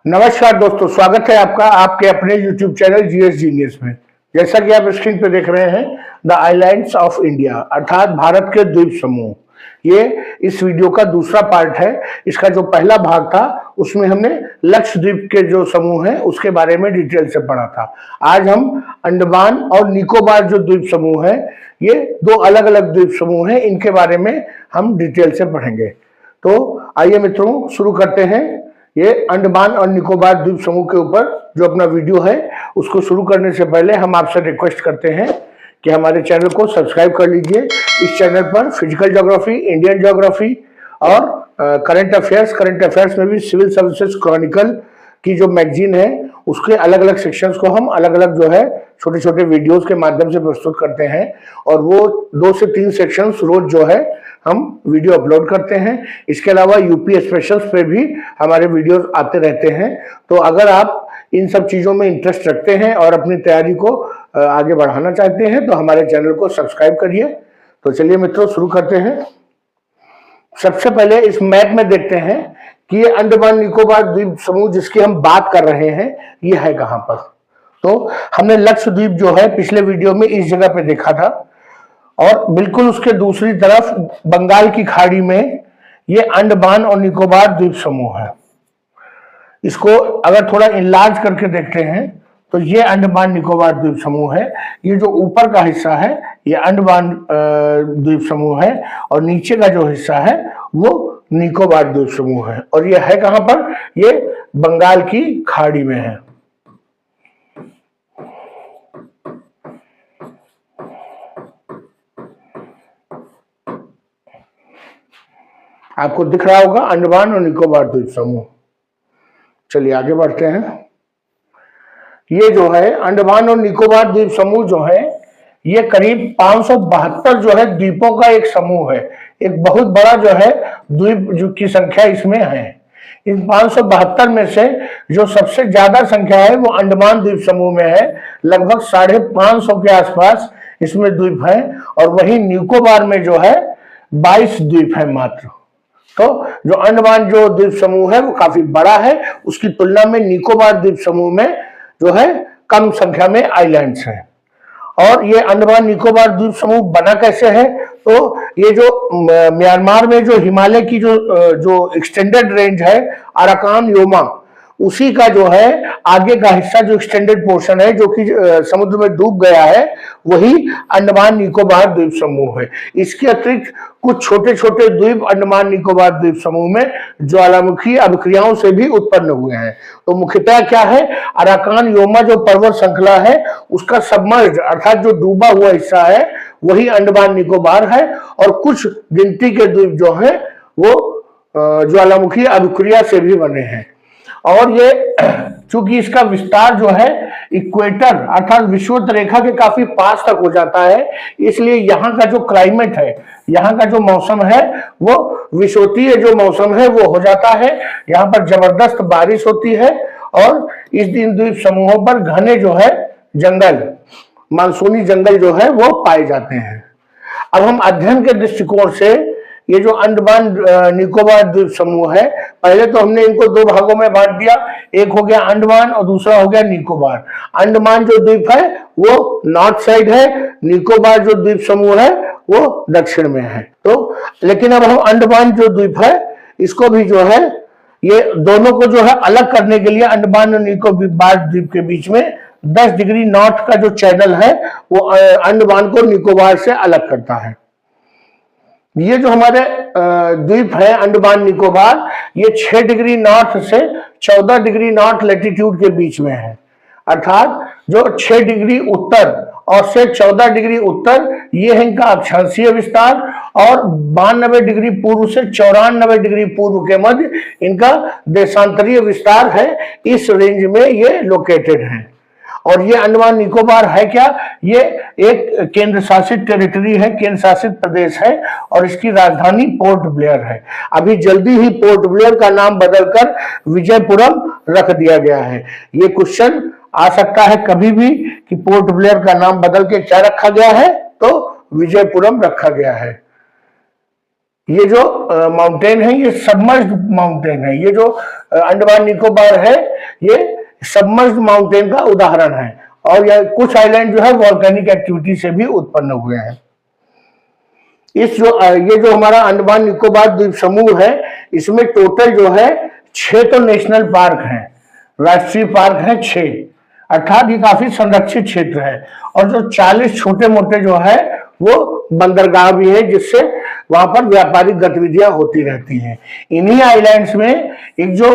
नमस्कार दोस्तों, स्वागत है आपका आपके अपने YouTube चैनल जीएस जीनियस में। जैसा कि आप स्क्रीन पे देख रहे हैं, द आइलैंड्स ऑफ इंडिया अर्थात भारत के द्वीप समूह, ये इस वीडियो का दूसरा पार्ट है। इसका जो पहला भाग था उसमें हमने लक्षद्वीप के जो समूह हैं उसके बारे में डिटेल से पढ़ा था। आज हम अंडमान और निकोबार जो द्वीप समूह है, ये दो अलग अलग द्वीप समूह हैं, इनके बारे में हम डिटेल से पढ़ेंगे। तो आइए मित्रों, शुरू करते हैं। ये अंडमान और निकोबार द्वीप समूह के ऊपर जो अपना वीडियो है उसको शुरू करने से पहले हम आपसे रिक्वेस्ट करते हैं कि हमारे चैनल को सब्सक्राइब कर लीजिए। इस चैनल पर फिजिकल ज्योग्राफी, इंडियन ज्योग्राफी और करंट अफेयर्स में भी सिविल सर्विसेज क्रॉनिकल की जो मैगजीन है उसके अलग अलग सेक्शंस को हम अलग अलग जो है छोटे छोटे वीडियोस के माध्यम से प्रस्तुत करते हैं, और वो 2 से 3 सेक्शंस रोज जो है हम वीडियो अपलोड करते हैं। इसके अलावा यूपी स्पेशल्स पे भी हमारे वीडियोस आते रहते हैं। तो अगर आप इन सब चीज़ों में इंटरेस्ट रखते हैं और अपनी तैयारी को आगे बढ़ाना चाहते हैं तो हमारे चैनल को सब्सक्राइब करिए। तो चलिए मित्रों, शुरू करते हैं। सबसे पहले इस मैप में देखते हैं कि ये अंडमान निकोबार द्वीप समूह जिसकी हम बात कर रहे हैं ये है कहाँ पर। तो हमने लक्षद्वीप जो है पिछले वीडियो में इस जगह पे देखा था, और बिल्कुल उसके दूसरी तरफ बंगाल की खाड़ी में ये अंडमान और निकोबार द्वीप समूह है। इसको अगर थोड़ा इनलार्ज करके देखते हैं तो ये अंडमान निकोबार द्वीप समूह है। ये जो ऊपर का हिस्सा है ये अंडमान द्वीप समूह है, और नीचे का जो हिस्सा है वो निकोबार द्वीप समूह है। और ये है कहां पर? ये बंगाल की खाड़ी में है। आपको दिख रहा होगा अंडमान और निकोबार द्वीप समूह। चलिए आगे बढ़ते हैं। ये जो है अंडमान और निकोबार द्वीप समूह जो है ये करीब 572 जो है द्वीपों का एक समूह है। एक बहुत बड़ा जो है द्वीप जो की संख्या इसमें है। इन 572 में से जो सबसे ज्यादा संख्या है वो अंडमान द्वीप समूह में है। लगभग 550 के आसपास इसमें द्वीप है, और वही निकोबार में जो है 22 द्वीप है मात्र। तो जो अंडमान जो द्वीप समूह है वो काफी बड़ा है, उसकी तुलना में निकोबार द्वीप समूह में जो है कम संख्या में आइलैंड्स हैं। और ये अंडमान निकोबार द्वीप समूह बना कैसे है? तो ये जो म्यांमार में जो हिमालय की जो एक्सटेंडेड रेंज है अराकान योमा, उसी का जो है आगे का हिस्सा जो एक्सटेंडेड पोर्शन है जो कि समुद्र में डूब गया है, वही अंडमान निकोबार द्वीप समूह है। इसके अतिरिक्त कुछ छोटे छोटे द्वीप अंडमान निकोबार द्वीप समूह में ज्वालामुखी अभिक्रियाओं से भी उत्पन्न हुए हैं। तो मुख्यतः क्या है, अराकान योमा जो पर्वत श्रृंखला है उसका सबमर्ज अर्थात जो डूबा हुआ हिस्सा है वही अंडमान निकोबार है, और कुछ गिनती के द्वीप जो है वो ज्वालामुखी अभिक्रिया से भी बने हैं। और ये चूंकि इसका विस्तार जो है इक्वेटर अर्थात विषुवत रेखा के काफी पास तक हो जाता है, इसलिए यहाँ का जो क्लाइमेट है, यहाँ का जो मौसम है वो विषुवतीय जो मौसम है वो हो जाता है। यहाँ पर जबरदस्त बारिश होती है, और इस दिन द्वीप समूहों पर घने जो है जंगल, मानसूनी जंगल जो है वो पाए जाते हैं। अब हम अध्ययन के दृष्टिकोण से ये जो अंडमान निकोबार द्वीप समूह है, पहले तो हमने इनको 2 भागों में बांट दिया। एक हो गया अंडमान और दूसरा हो गया निकोबार। अंडमान जो द्वीप है वो नॉर्थ साइड है, निकोबार जो द्वीप समूह है वो दक्षिण में है। तो लेकिन अब हम अंडमान जो द्वीप है इसको भी जो है ये दोनों को जो है अलग करने के लिए अंडमान और निकोबार द्वीप के बीच में 10 डिग्री नॉर्थ का जो चैनल है वो अंडमान को निकोबार से अलग करता है। ये जो हमारे द्वीप है अंडमान निकोबार, ये 6 डिग्री नॉर्थ से 14 डिग्री नॉर्थ लैटिट्यूड के बीच में है। अर्थात जो 6 डिग्री उत्तर और से 14 डिग्री उत्तर ये है इनका अक्षांशीय विस्तार, और 92 डिग्री पूर्व से 94 डिग्री पूर्व के मध्य इनका देशांतरीय विस्तार है। इस रेंज में ये लोकेटेड है। और ये अंडमान निकोबार है क्या? ये एक केंद्र शासित टेरिटरी है, केंद्र शासित प्रदेश है, और इसकी राजधानी पोर्ट ब्लेयर है। अभी जल्दी ही पोर्ट ब्लेयर का नाम बदलकर विजयपुरम रख दिया गया है। ये क्वेश्चन आ सकता है कभी भी कि पोर्ट ब्लेयर का नाम बदल के क्या रखा गया है, तो विजयपुरम रखा गया है। ये जो माउंटेन है ये सबमर्ज्ड माउंटेन है। ये जो अंडमान निकोबार है ये सबमर्ज्ड माउंटेन का उदाहरण है। और यह कुछ आइलैंड जो है वॉल्केनिक एक्टिविटी से भी उत्पन्न हुए हैं। ये जो हमारा अंडमान निकोबार द्वीप समूह है इसमें टोटल जो है 6 तो नेशनल पार्क हैं, राष्ट्रीय पार्क हैं 6, अर्थात ये काफी संरक्षित क्षेत्र है। और जो 40 छोटे मोटे जो है वो बंदरगाह भी है जिससे वहां पर व्यापारिक गतिविधियां होती रहती हैं। इन्हीं आइलैंड्स में एक जो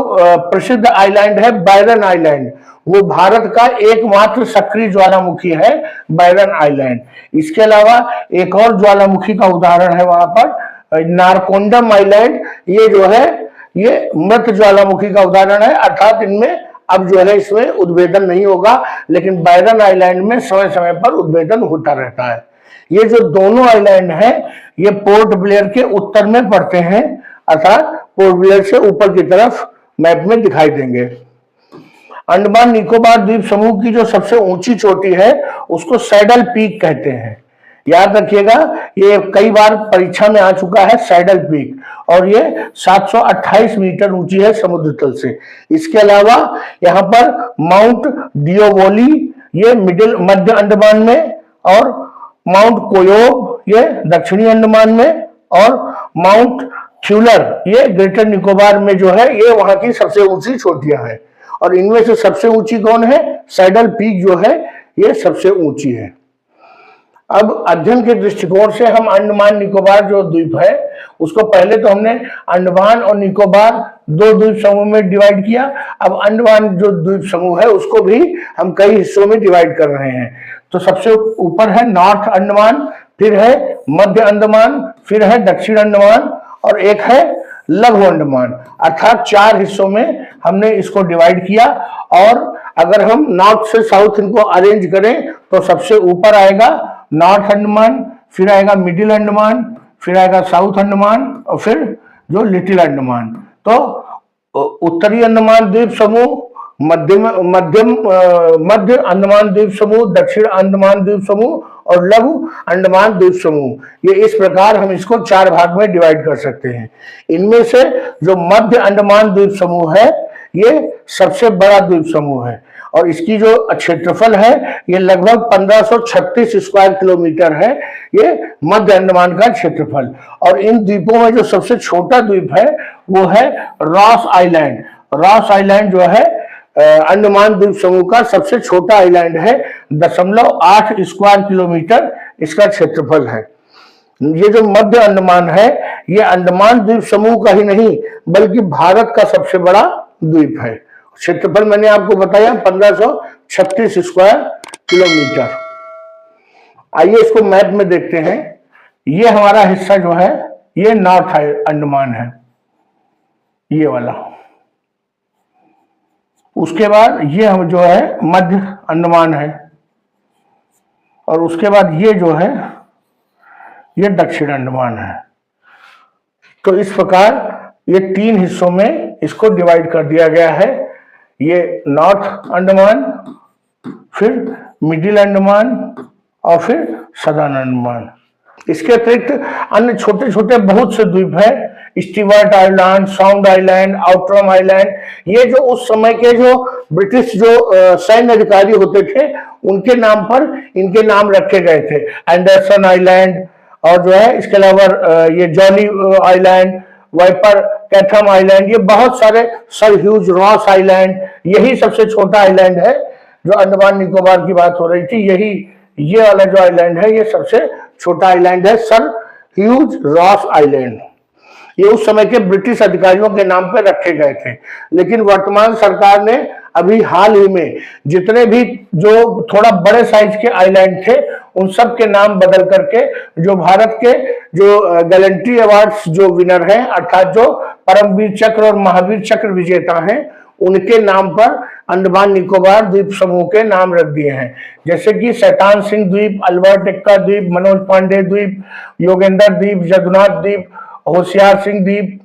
प्रसिद्ध आइलैंड है बायरन आइलैंड, वो भारत का एकमात्र सक्रिय ज्वालामुखी है बायरन आइलैंड। इसके अलावा एक और ज्वालामुखी का उदाहरण है वहां पर नारकोंडम आइलैंड। ये जो है ये मृत ज्वालामुखी का उदाहरण है, अर्थात इनमें अब जो है इसमें उद्भेदन नहीं होगा, लेकिन बायरन आइलैंड में समय समय पर उद्भेदन होता रहता है। ये जो दोनों आइलैंड हैं ये पोर्ट ब्लेयर के उत्तर में पड़ते हैं, अर्थात पोर्ट ब्लेयर से ऊपर की तरफ मैप में दिखाई देंगे। अंडमान निकोबार द्वीप समूह की जो सबसे ऊंची चोटी है उसको सैडल पीक कहते हैं। याद रखिएगा ये कई बार परीक्षा में आ चुका है सैडल पीक, और ये 728 मीटर ऊंची है समुद्र तल से। इसके अलावा यहाँ पर माउंट डियोवोली ये मध्य अंडमान में, और माउंट कोयोब ये दक्षिणी अंडमान में, और माउंट थ्यूलर ये ग्रेटर निकोबार में जो है ये वहां की सबसे ऊंची चोटियां हैं। और इनमें से सबसे ऊंची कौन है? सैडल पीक जो है ये सबसे ऊंची है। अब अध्ययन के दृष्टिकोण से हम अंडमान निकोबार जो द्वीप है उसको पहले तो हमने अंडमान और निकोबार 2 द्वीप समूह में डिवाइड किया। अब अंडमान जो द्वीप समूह है उसको भी हम कई हिस्सों में डिवाइड कर रहे हैं। तो सबसे ऊपर है नॉर्थ अंडमान, फिर है मध्य अंडमान, फिर है दक्षिण अंडमान, और एक है लघु अंडमान, अर्थात 4 हिस्सों में हमने इसको डिवाइड किया। और अगर हम नॉर्थ से साउथ इनको अरेंज करें तो सबसे ऊपर आएगा नॉर्थ अंडमान, फिर आएगा मिडिल अंडमान, फिर आएगा साउथ अंडमान, और फिर जो लिटिल अंडमान। तो उत्तरी अंडमान द्वीप समूह, मध्य अंडमान द्वीप समूह, दक्षिण अंडमान द्वीप समूह और लघु अंडमान द्वीप समूह, ये इस प्रकार हम इसको 4 भाग में डिवाइड कर सकते हैं। इनमें से जो मध्य अंडमान द्वीप समूह है ये सबसे बड़ा द्वीप समूह है, और इसकी जो क्षेत्रफल है ये लगभग 1536 स्क्वायर किलोमीटर है, ये मध्य अंडमान का क्षेत्रफल। और इन द्वीपों में जो सबसे छोटा द्वीप है वो है रॉस आइलैंड। रॉस आइलैंड जो है अंडमान द्वीप समूह का सबसे छोटा आइलैंड है, 0.8 स्क्वायर किलोमीटर इसका क्षेत्रफल है। ये जो मध्य अंडमान है ये अंडमान द्वीप समूह का ही नहीं बल्कि भारत का सबसे बड़ा द्वीप है। क्षेत्रफल मैंने आपको बताया 1536 स्क्वायर किलोमीटर। आइए इसको मैप में देखते हैं। ये हमारा हिस्सा जो है ये नॉर्थ अंडमान है, ये वाला। उसके बाद ये हम जो है मध्य अंडमान है, और उसके बाद ये जो है ये दक्षिण अंडमान है। तो इस प्रकार ये 3 हिस्सों में इसको डिवाइड कर दिया गया है। ये नॉर्थ अंडमान, फिर मिडिल अंडमान और फिर सदर्न अंडमान। इसके अतिरिक्त अन्य छोटे छोटे बहुत से द्वीप हैं, Stewart island, sound island, Outram island. ये जो उस समय के जो ब्रिटिश जो सैन्य अधिकारी होते थे उनके नाम पर इनके नाम रखे गए थे। एंडरसन आइलैंड, और जो है इसके अलावा ये जॉली आइलैंड, वाइपर कैथम आइलैंड, ये बहुत सारे, सर ह्यूज रॉस आइलैंड, यही सबसे छोटा आइलैंड है। जो अंडमान निकोबार की बात हो रही थी, यही ये वाला जो आइलैंड है ये सबसे छोटा आइलैंड है, सर ह्यूज रॉस आइलैंड। ये उस समय के ब्रिटिश अधिकारियों के नाम पर रखे गए थे। लेकिन वर्तमान सरकार ने अभी हाल ही में जितने भी जो थोड़ा बड़े साइज के आइलैंड थे उन सब के नाम बदल करके जो भारत के जो गैलेंट्री अवार्ड्स जो विनर हैं, अर्थात जो परमवीर चक्र और महावीर चक्र विजेता हैं, उनके नाम पर अंडमान निकोबार द्वीप समूह के नाम रख दिए हैं। जैसे कि शैतान सिंह द्वीप, अल्बर्ट एक्का द्वीप, मनोज पांडे द्वीप, योगेंद्र द्वीप, जगन्नाथ द्वीप, होशियार सिंह द्वीप,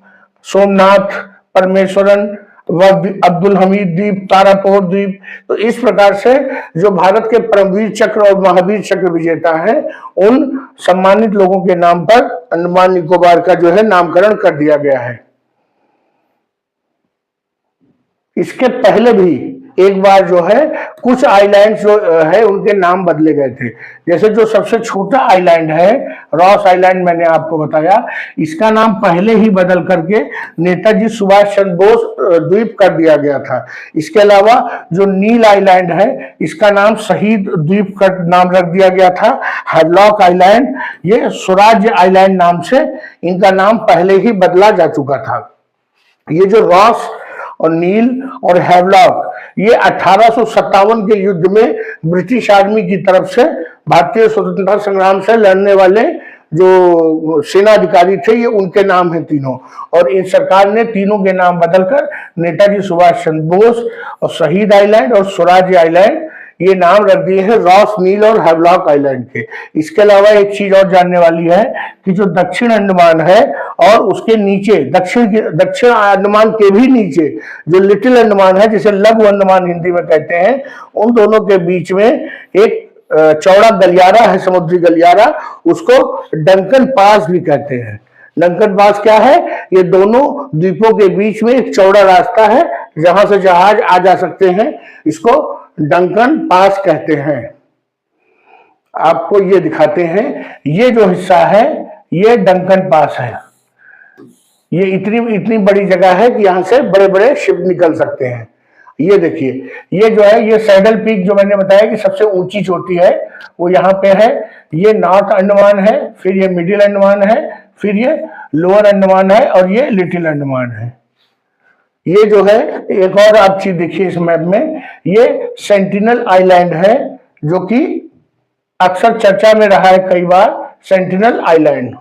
सोमनाथ, परमेश्वरन, अब्दुल हमीद द्वीप, तारापोर द्वीप। तो इस प्रकार से जो भारत के परमवीर चक्र और महावीर चक्र विजेता हैं, उन सम्मानित लोगों के नाम पर अंडमान निकोबार का जो है नामकरण कर दिया गया है। इसके पहले भी एक बार जो है कुछ आइलैंड जो है उनके नाम बदले गए थे। जैसे जो सबसे छोटा आइलैंड है रॉस आइलैंड, मैंने आपको बताया, इसका नाम पहले ही बदल करके नेताजी सुभाष चंद्र बोस द्वीप कर दिया गया था। इसके अलावा जो नील आइलैंड है इसका नाम शहीद द्वीप का नाम रख दिया गया था। हैवलॉक आइलैंड, ये स्वराज्य आइलैंड नाम से इनका नाम पहले ही बदला जा चुका था। ये जो रॉस और नील और हैवलॉक, ये 1857 के युद्ध में ब्रिटिश आर्मी की तरफ से भारतीय स्वतंत्रता संग्राम से लड़ने वाले जो सेना अधिकारी थे, ये उनके नाम हैं तीनों। और इन सरकार ने तीनों के नाम बदलकर नेताजी सुभाष चंद्र बोस और शहीद आइलैंड और स्वराज्य आइलैंड ये नाम रख दिए हैं, रॉस, नील और हैवलॉक आइलैंड के। इसके अलावा एक चीज और जानने वाली है कि जो दक्षिण अंडमान है और उसके नीचे दक्षिण अंडमान के भी नीचे जो लिटिल अंडमान है, जिसे लघु अंडमान हिंदी में कहते हैं, उन दोनों के बीच में एक चौड़ा गलियारा है, समुद्री गलियारा, उसको डंकन पास भी कहते हैं। डंकन पास क्या है? ये दोनों द्वीपों के बीच में एक चौड़ा रास्ता है जहां से जहाज आ जा सकते हैं, इसको डंकन पास कहते हैं। आपको ये दिखाते हैं, ये जो हिस्सा है ये डंकन पास है। ये इतनी बड़ी जगह है कि यहां से बड़े बड़े शिप निकल सकते हैं। ये देखिए, ये जो है ये सैडल पीक जो मैंने बताया कि सबसे ऊंची चोटी है, वो यहाँ पे है। ये नॉर्थ अंडमान है, फिर ये मिडिल अंडमान है, फिर ये लोअर अंडमान है और ये लिटिल अंडमान है। ये जो है एक और आप चीज देखिए इस मैप में, ये सेंटिनल आइलैंड है जो कि अक्सर चर्चा में रहा है कई बार, सेंटिनल आइलैंड।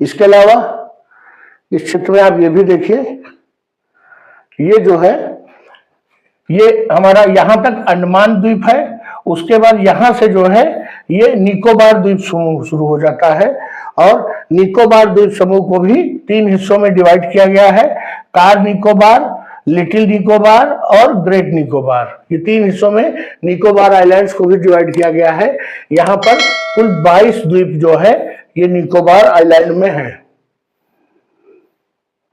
इसके अलावा इस चित्र में आप ये भी देखिए, ये जो है ये हमारा यहां तक अंडमान द्वीप है, उसके बाद यहां से जो है ये निकोबार द्वीप समूह शुरू हो जाता है। और निकोबार द्वीप समूह को भी 3 हिस्सों में डिवाइड किया गया है, कार निकोबार, लिटिल निकोबार और ग्रेट निकोबार। ये 3 हिस्सों में निकोबार आइलैंड्स को भी डिवाइड किया गया है। यहाँ पर कुल 22 द्वीप जो है ये निकोबार आइलैंड में है।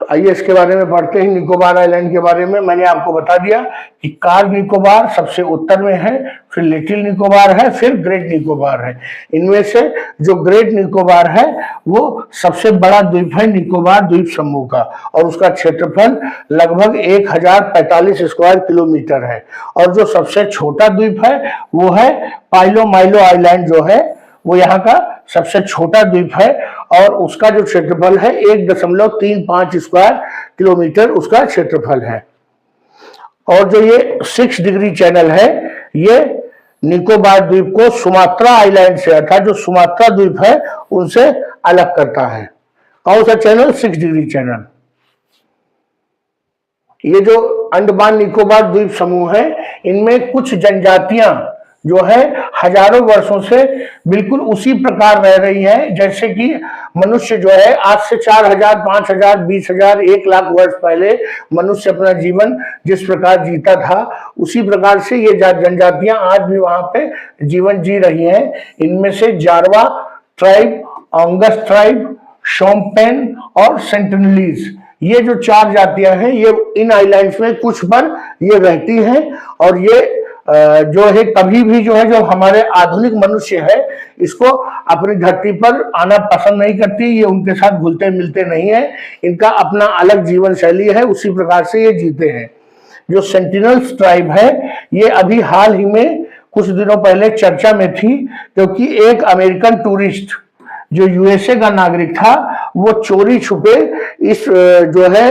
तो आइए इसके बारे में पढ़ते हैं। निकोबार आइलैंड के बारे में मैंने आपको बता दिया कि कार निकोबार सबसे उत्तर में है, फिर लिटिल निकोबार है, फिर ग्रेट निकोबार है। इनमें से जो ग्रेट निकोबार है वो सबसे बड़ा द्वीप है निकोबार द्वीप समूह का, और उसका क्षेत्रफल लगभग 1045 स्क्वायर किलोमीटर है। और जो सबसे छोटा द्वीप है वो है पाइलोमाइलो आइलैंड, जो है वो यहाँ का सबसे छोटा द्वीप है और उसका जो क्षेत्रफल है 1.35 स्क्वायर किलोमीटर उसका क्षेत्रफल है। और जो ये 6 डिग्री चैनल है, ये निकोबार द्वीप को सुमात्रा आइलैंड से, अर्थात जो सुमात्रा द्वीप है उनसे अलग करता है। कौन सा चैनल? 6 degree channel. ये जो अंडमान निकोबार द्वीप समूह है, इनमें कुछ जनजातियां जो है हजारों वर्षों से बिल्कुल उसी प्रकार रह रही है जैसे कि मनुष्य जो है आज से 4000, 5000, 20,000, 1 लाख वर्ष पहले मनुष्य अपना जीवन जिस प्रकार जीता था, उसी प्रकार से ये जनजातियां आज भी वहां पे जीवन जी रही हैं। इनमें से जारवा ट्राइब, अंगस ट्राइब, शोम्पेन और सेंटिनलीज, ये जो 4 जातियां हैं, ये इन आइलैंड्स में कुछ पर ये रहती हैं। और ये जो है कभी भी जो है जो हमारे आधुनिक मनुष्य है इसको अपनी धरती पर आना पसंद नहीं करती, ये उनके साथ घुलते मिलते नहीं है, इनका अपना अलग जीवन शैली है, उसी प्रकार से ये जीते हैं। जो सेंटिनल्स ट्राइब है ये अभी हाल ही में कुछ दिनों पहले चर्चा में थी, क्योंकि एक अमेरिकन टूरिस्ट जो यूएसए का नागरिक था वो चोरी छुपे इस जो है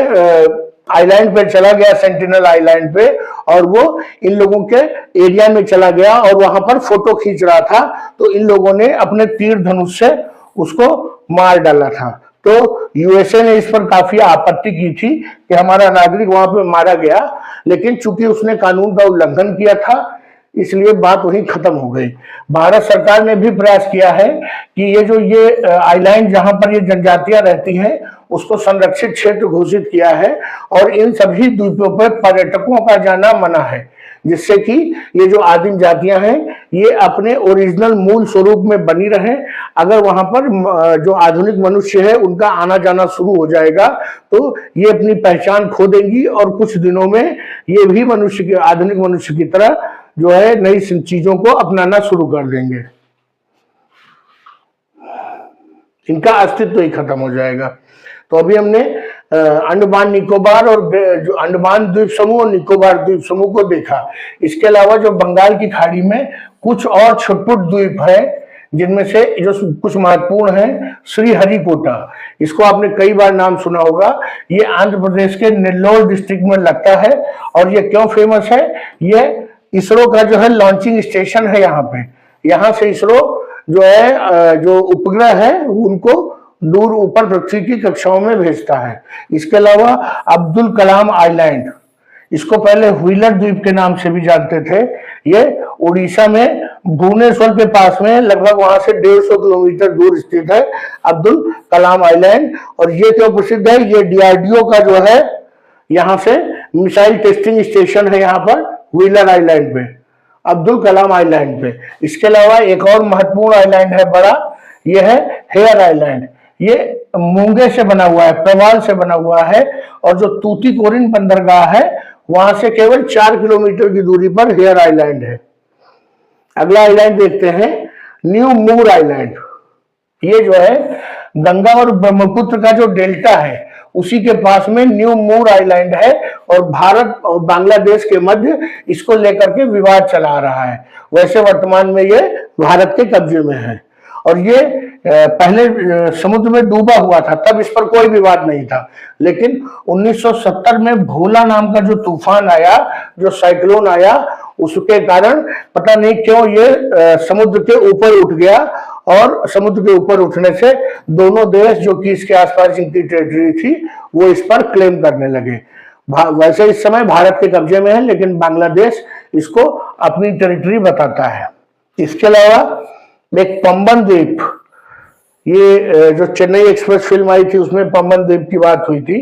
आइलैंड पे चला गया, सेंटिनल आइलैंड पे, और वो इन लोगों के एरिया में चला गया और वहां पर फोटो खींच रहा था। तो इन लोगों ने अपने तीर धनुष से उसको मार डाला था। तो यूएसए ने इस पर काफी आपत्ति की थी कि हमारा नागरिक वहां पे मारा गया, लेकिन चूंकि उसने कानून का उल्लंघन किया था इसलिए बात वहीं खत्म हो गई। भारत सरकार ने भी प्रयास किया है कि ये जो ये आइलैंड जहां पर ये जनजातियां रहती हैं उसको संरक्षित क्षेत्र घोषित किया है और इन सभी द्वीपों पर पर्यटकों का जाना मना है, जिससे कि ये जो आदिम जातियां हैं ये अपने ओरिजिनल मूल स्वरूप में बनी रहें। अगर वहां पर जो आधुनिक मनुष्य है उनका आना जाना शुरू हो जाएगा तो ये अपनी पहचान खो देंगी और कुछ दिनों में ये भी मनुष्य के आधुनिक मनुष्य की तरह जो है नई चीजों को अपनाना शुरू कर देंगे, इनका अस्तित्व ही खत्म हो जाएगा। तो अभी हमने अंडमान निकोबार और जो अंडमान द्वीप समूह और निकोबार द्वीप समूह को देखा। इसके अलावा जो बंगाल की खाड़ी में कुछ और छुटपुट द्वीप है जिनमें से जो कुछ महत्वपूर्ण है, श्रीहरिकोटा, इसको आपने कई बार नाम सुना होगा। ये आंध्र प्रदेश के नेल्लोर डिस्ट्रिक्ट में लगता है और ये क्यों फेमस है, ये इसरो का जो है लॉन्चिंग स्टेशन है यहाँ पे। यहाँ से इसरो जो है जो उपग्रह है उनको दूर ऊपर पृथ्वी की कक्षाओं में भेजता है। इसके अलावा अब्दुल कलाम आइलैंड, इसको पहले व्हीलर द्वीप के नाम से भी जानते थे। ये उड़ीसा में भुवनेश्वर के पास में लगभग वहां से 150 किलोमीटर दूर स्थित है अब्दुल कलाम आइलैंड। और ये क्यों प्रसिद्ध है, ये डीआरडीओ का जो है यहाँ से मिसाइल टेस्टिंग स्टेशन है यहाँ पर व्हीलर आइलैंड पे, अब्दुल कलाम आइलैंड पे। इसके अलावा एक और महत्वपूर्ण आइलैंड है बड़ा, ये है हेयर आइलैंड। ये मूंगे से बना हुआ है, प्रवाल से बना हुआ है और जो तूतीकोरिन बंदरगाह है वहां से केवल 4 किलोमीटर की दूरी पर हेयर आइलैंड है। अगला आइलैंड देखते हैं, न्यू मूर आइलैंड। ये जो है गंगा और ब्रह्मपुत्र का जो डेल्टा है उसी के पास में न्यू मूर आइलैंड है और भारत और बांग्लादेश के मध्य इसको लेकर के विवाद चला रहा है। वैसे वर्तमान में ये भारत के कब्जे में है और ये पहले समुद्र में डूबा हुआ था, तब इस पर कोई विवाद नहीं था। लेकिन 1970 में भोला नाम का जो तूफान आया, जो साइक्लोन आया, उसके कारण पता नहीं क्यों ये समुद्र के ऊपर उठ गया और समुद्र के ऊपर उठने से दोनों देश जो कि इसके आसपास जिनकी टेरिटरी थी वो इस पर क्लेम करने लगे। वैसे इस समय भारत के कब्जे में है लेकिन बांग्लादेश इसको अपनी टेरिटरी बताता है। इसके अलावा एक पंबन द्वीप, ये जो चेन्नई एक्सप्रेस फिल्म आई थी उसमें पंबन द्वीप की बात हुई थी।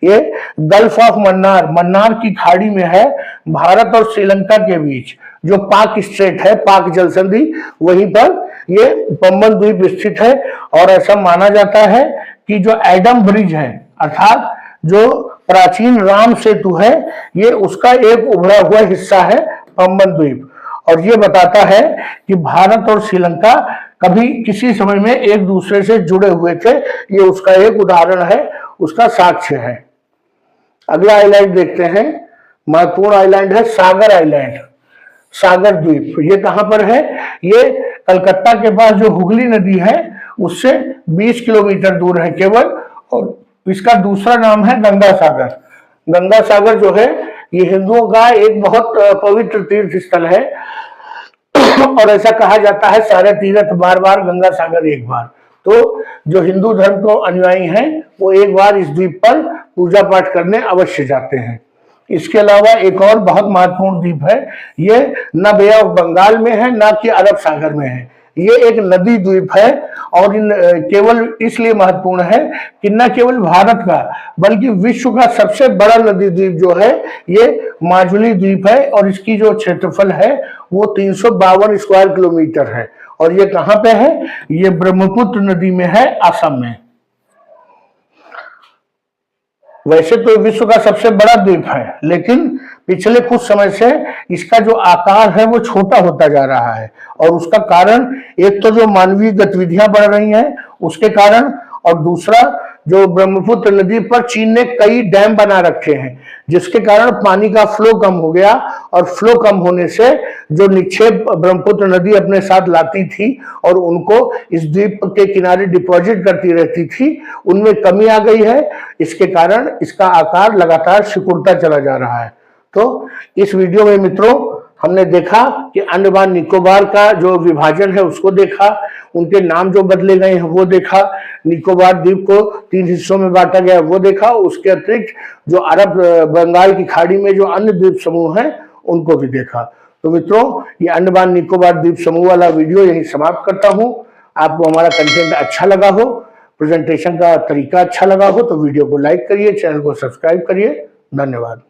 ये गल्फ ऑफ मन्नार, मन्नार की खाड़ी में है, भारत और श्रीलंका के बीच जो पाक स्ट्रेट है, पाक जल संधि, वहीं पर ये पंबन द्वीप स्थित है। और ऐसा माना जाता है कि जो एडम ब्रिज है अर्थात जो प्राचीन राम सेतु है, ये उसका एक उभरा हुआ हिस्सा है पंबन द्वीप। और ये बताता है कि भारत और श्रीलंका कभी किसी समय में एक दूसरे से जुड़े हुए थे, ये उसका एक उदाहरण है, उसका साक्ष्य है। अगला आइलैंड देखते हैं, महत्वपूर्ण आइलैंड है सागर आइलैंड, सागर द्वीप। ये कहां पर है, ये कलकत्ता के पास जो हुगली नदी है उससे 20 किलोमीटर दूर है केवल, और इसका दूसरा नाम है गंगा सागर। गंगा सागर जो है ये हिंदुओं का एक बहुत पवित्र तीर्थ स्थल है और ऐसा कहा जाता है सारे तीर्थ बार बार, गंगा सागर एक बार। तो जो हिंदू धर्म को अनुयायी हैं वो एक बार इस द्वीप पर पूजा पाठ करने अवश्य जाते हैं। इसके अलावा एक और बहुत महत्वपूर्ण द्वीप है, ये न बे ऑफ बंगाल में है न कि अरब सागर में है, ये एक नदी द्वीप है और इन केवल इसलिए महत्वपूर्ण है कि न केवल भारत का बल्कि विश्व का सबसे बड़ा नदी द्वीप जो है ये माजुली द्वीप है और इसकी जो क्षेत्रफल है वो 352 स्क्वायर किलोमीटर है। और ये कहां पे है, ये ब्रह्मपुत्र नदी में है, असम में। वैसे तो विश्व का सबसे बड़ा द्वीप है लेकिन पिछले कुछ समय से इसका जो आकार है वो छोटा होता जा रहा है और उसका कारण एक तो जो मानवीय गतिविधियां बढ़ रही हैं उसके कारण, और दूसरा जो ब्रह्मपुत्र नदी पर चीन ने कई डैम बना रखे हैं जिसके कारण पानी का फ्लो कम हो गया और फ्लो कम होने से जो निक्षेप ब्रह्मपुत्र नदी अपने साथ लाती थी और उनको इस द्वीप के किनारे डिपॉजिट करती रहती थी, उनमें कमी आ गई है। इसके कारण इसका आकार लगातार सिकुड़ता चला जा रहा है। तो इस वीडियो में मित्रों हमने देखा कि अंडमान निकोबार का जो विभाजन है उसको देखा, उनके नाम जो बदले गए हैं वो देखा, निकोबार द्वीप को 3 हिस्सों में बांटा गया वो देखा, उसके अतिरिक्त जो अरब बंगाल की खाड़ी में जो अन्य द्वीप समूह हैं उनको भी देखा। तो मित्रों ये अंडमान निकोबार द्वीप समूह वाला वीडियो यही समाप्त करता हूं। आपको हमारा कंटेंट अच्छा लगा हो प्रेजेंटेशन का तरीका अच्छा लगा हो तो वीडियो को लाइक करिए, चैनल को सब्सक्राइब करिए। धन्यवाद।